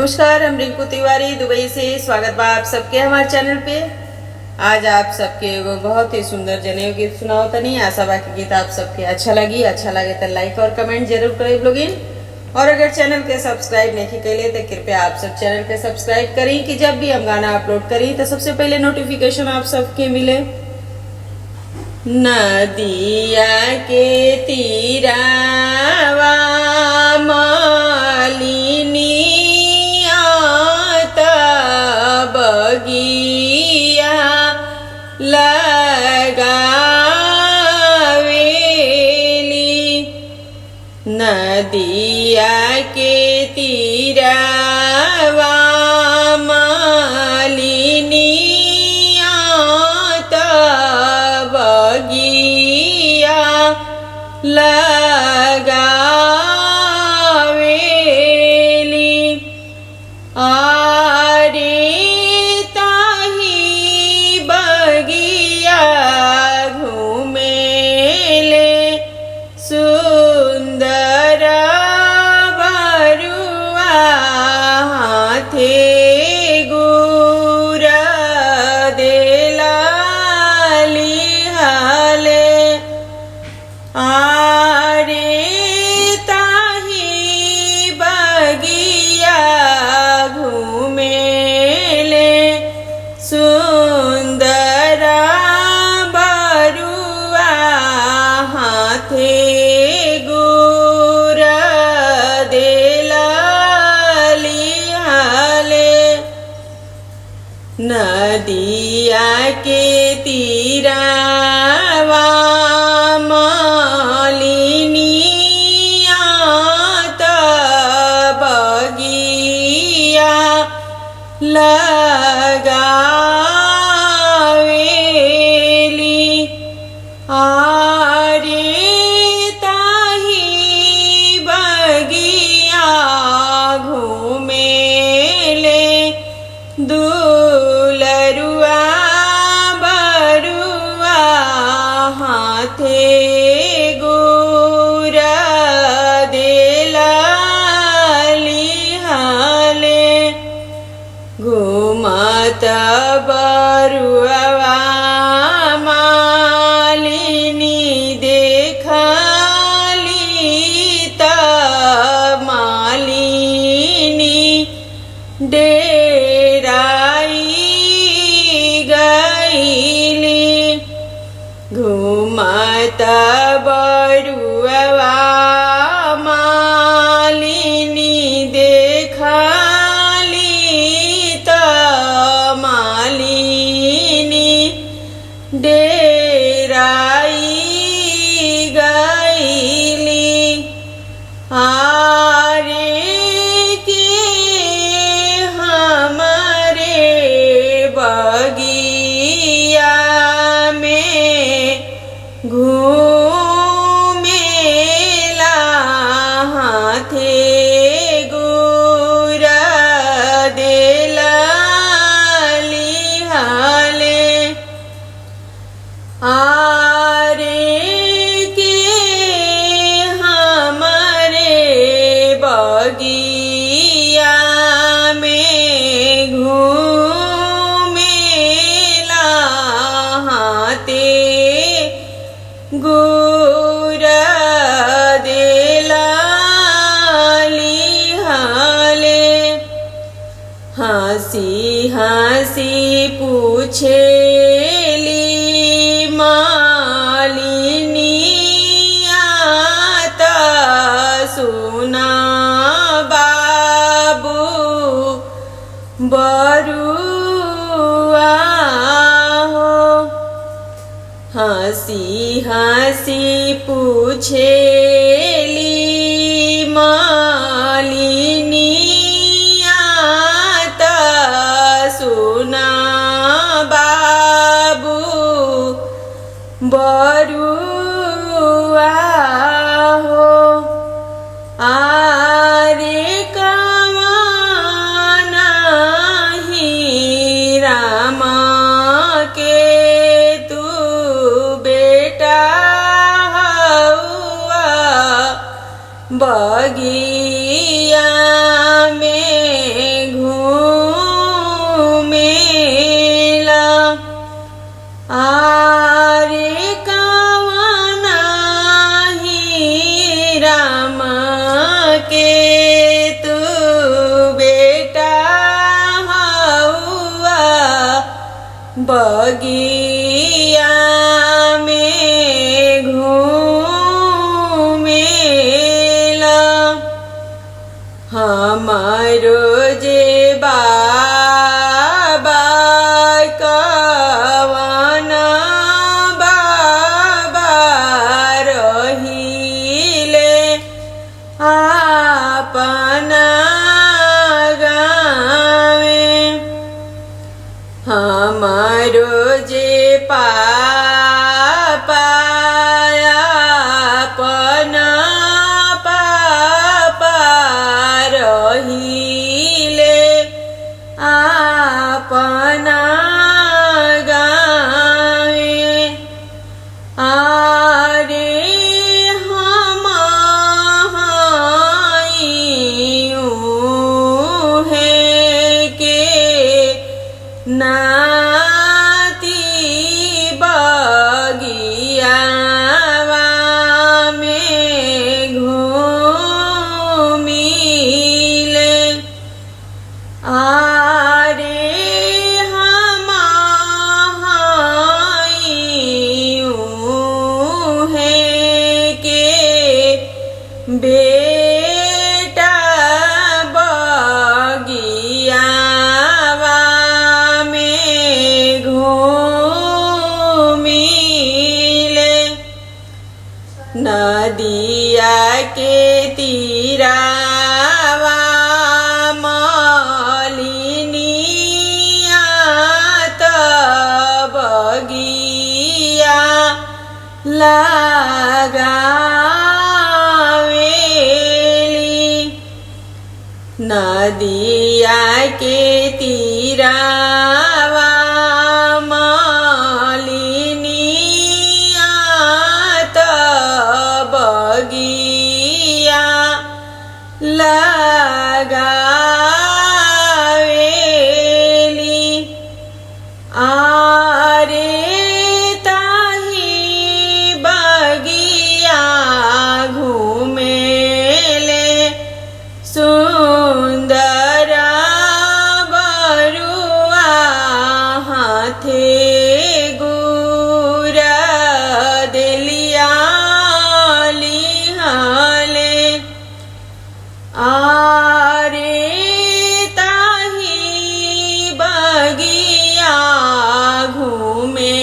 नमस्कार, हम रिंकू तिवारी दुबई से स्वागत बा आप सबके हमारे चैनल पे। आज आप सबके एगो बहुत ही सुंदर जनेऊ गीत सुनाओ तनी। आशा बा कि गीत आप सबके अच्छा लगे तो लाइक और कमेंट जरूर करें लोगिन। और अगर चैनल के सब्सक्राइब नहीं कैले तो कृपया आप सब चैनल के सब्सक्राइब करें कि जब भी हम गाना अपलोड करें तो सबसे पहले नोटिफिकेशन आप सबके मिले। नदिया के तीरावा मालिनिया बगिया लगावेली। नदिया के तीरावा मालिनिया बगिया लगावेली। आरे ताही बगिया घूमेले सुंदर बरुआ हाथे गुर देला लिहाले। आरे ताही बगिया घूमेले सुंदर बरुआ हाथे गुर देला लिहाले। नदिया के तीरावा मालिनिया बगिया लगावेली। आरे ताही बगिया घूमेले दुलरुआ बरुआ हाथे गुर देला लिहाले। घूमत बरुआ मालिनी देखली त मालिनी डेराई गईली। घूमत बरुआ मालिनी देखली त मालिनी डेराई गईली। आरे के हमारे बगिया में घूमेला हाथे गुर देला लिहाले। आरे के हमारे बगिया में घूमेला हाथे गुर देला लिहाले। हंसी हंसी पूछेली मालिनिया त सुना बाबू बरुआ हो। हंसी हंसी पूछेली मालिनिया त सुना बाबू बरुआ हो। आरे कमाना ही रामा के तू बेटा हउआ बगिया में घूमेला हमारो जे बाबा कवन बाबा रहिले अपना गावे हमारो जे पापा अपना पापा रहिले अपना गावे आरे हम है के नाती बगियावा में घूमिले आरे हम है के बेटा बगियावा में घूमिले नदिया के तीरावा मलिनिया त बगिया लगावेली नदिया के तीरावा मलिनिया त बगिया लगावेली आरे ताही बगिया घूमेले सुंदर बरुआ हाथे गुरा देलिया लिहाले आरे ताही बगिया घूमे